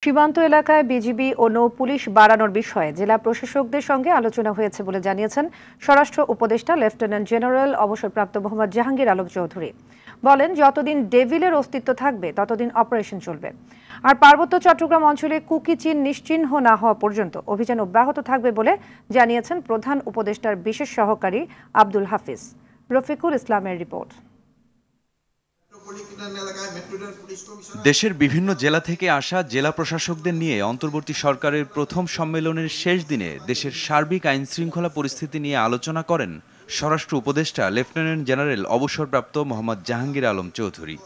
সীমান্ত এলাকায় বিজিবি ও নৌ পুলিশ বাড়ানোর বিষয়ে জেলা প্রশাসকদের সঙ্গে আলোচনা হয়েছে বলে জানিয়েছেন স্বরাষ্ট্র উপদেষ্টা লেফটেন্যান্ট জেনারেল অবসরপ্রাপ্ত মোহাম্মদ জাহাঙ্গীর আলম চৌধুরী। বলেন, যতদিন ডেভিলের অস্তিত্ব থাকবে ততদিন অপারেশন চলবে। আর পার্বত্য চট্টগ্রাম অঞ্চলে কুকি নিশ্চিহ্ন না হওয়া পর্যন্ত অভিযান অব্যাহত থাকবে বলে জানিয়েছেন প্রধান উপদেষ্টার বিশেষ সহকারী আব্দুল হাফিজ। রফিকুল ইসলামের রিপোর্ট। দেশের বিভিন্ন জেলা থেকে আসা জেলা প্রশাসকদের নিয়ে অন্তর্বর্তী সরকারের প্রথম সম্মেলনের শেষ দিনে দেশের সার্বিক আইন শৃঙ্খলা পরিস্থিতি নিয়ে আলোচনা করেন স্বরাষ্ট্র উপদেষ্টা লেফটেন্যান্ট জেনারেল অবসরপ্রাপ্ত মোহাম্মদ জাহাঙ্গীর আলম চৌধুরী।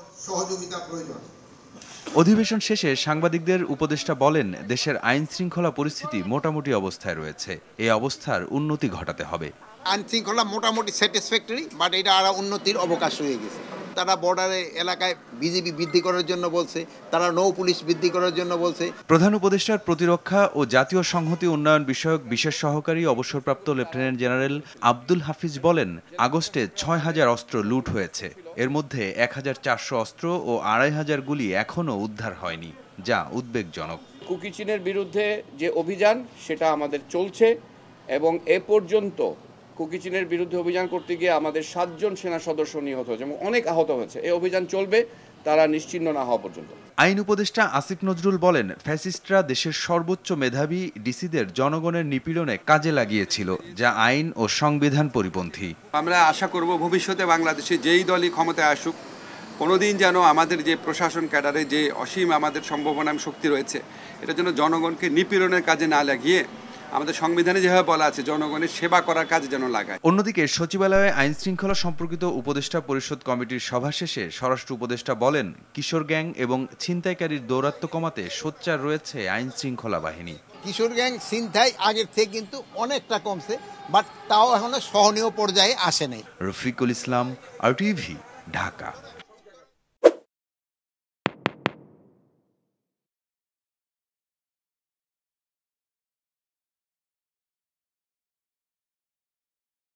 অধিবেশন শেষে সাংবাদিকদের উপদেষ্টা বলেন, দেশের আইন শৃঙ্খলা পরিস্থিতি মোটামুটি অবস্থায় রয়েছে। এই অবস্থার উন্নতি ঘটাতে হবে। আইন শৃঙ্খলা মোটামুটি স্যাটিসফ্যাক্টরি, বাট এটা আরো উন্নতির অবকাশ রয়ে গেছে। তারা বর্ডারে এলাকায় বিজিবি বৃদ্ধি করার জন্য বলছে, তারা নৌ পুলিশ বৃদ্ধি করার জন্য বলছে। প্রধান উপদেষ্টার প্রতিরক্ষা ও জাতীয় সংহতি উন্নয়ন বিষয়ক বিশেষ সহকারী অবসরপ্রাপ্ত লেফটেন্যান্ট জেনারেল আব্দুল হাফিজ বলেন, আগস্টে ৬,০০০ অস্ত্র লুট হয়েছে। এর মধ্যে ১,৪০০ অস্ত্র ও ২,৫০০ গুলি এখনও উদ্ধার হয়নি, যা উদ্বেগজনক। কুকি চীনের বিরুদ্ধে যে অভিযান সেটা আমাদের চলছে এবং এ পর্যন্ত কুকি চীনের বিরুদ্ধে অভিযান করতে গিয়ে আমাদের ৭ জন সেনা সদস্য নিহত হয়েছে এবং অনেক আহত হয়েছে। এই অভিযান চলবে তারা নিশ্চিহ্ন না হওয়া পর্যন্ত। আইন উপদেষ্টা আসিফ নজরুল বলেন, ফ্যাসিস্টরা দেশের সর্বোচ্চ মেধাবী ডিসিদের জনগণের নিপীড়নে কাজে লাগিয়েছিল, যা আইন ও সংবিধান পরিপন্থী। আমরা আশা করব ভবিষ্যতে বাংলাদেশে যেই দলই ক্ষমতায় আসুক, কোনোদিন যেন আমাদের যে প্রশাসন ক্যাডারে যে অসীম আমাদের সম্ভাবনা শক্তি রয়েছে, এটা যেন জনগণকে নিপীড়নের কাজে না লাগিয়ে আমাদের সংবিধানে যেভাবে বলা আছে জনগণের সেবা করার কাজে যেন লাগায়। অন্যদিকে সচিবালয়ে আইন শৃঙ্খলা সম্পর্কিত উপদেষ্টা পরিষদ কমিটির সভা শেষে স্বরাষ্ট্র উপদেষ্টা বলেন, কিশোর গ্যাং এবং ছিনতাইকারীর দৌরাত্ম্য কমাতে সোচ্চার রয়েছে আইন শৃঙ্খলা বাহিনী। কিশোর গ্যাং ছিনতাই আগের থেকে কিন্তু অনেকটা কমছে, বাট তাও এখনো সহনীয় পর্যায়ে আসে নাই। রফিকুল ইসলাম, RTV, ঢাকা।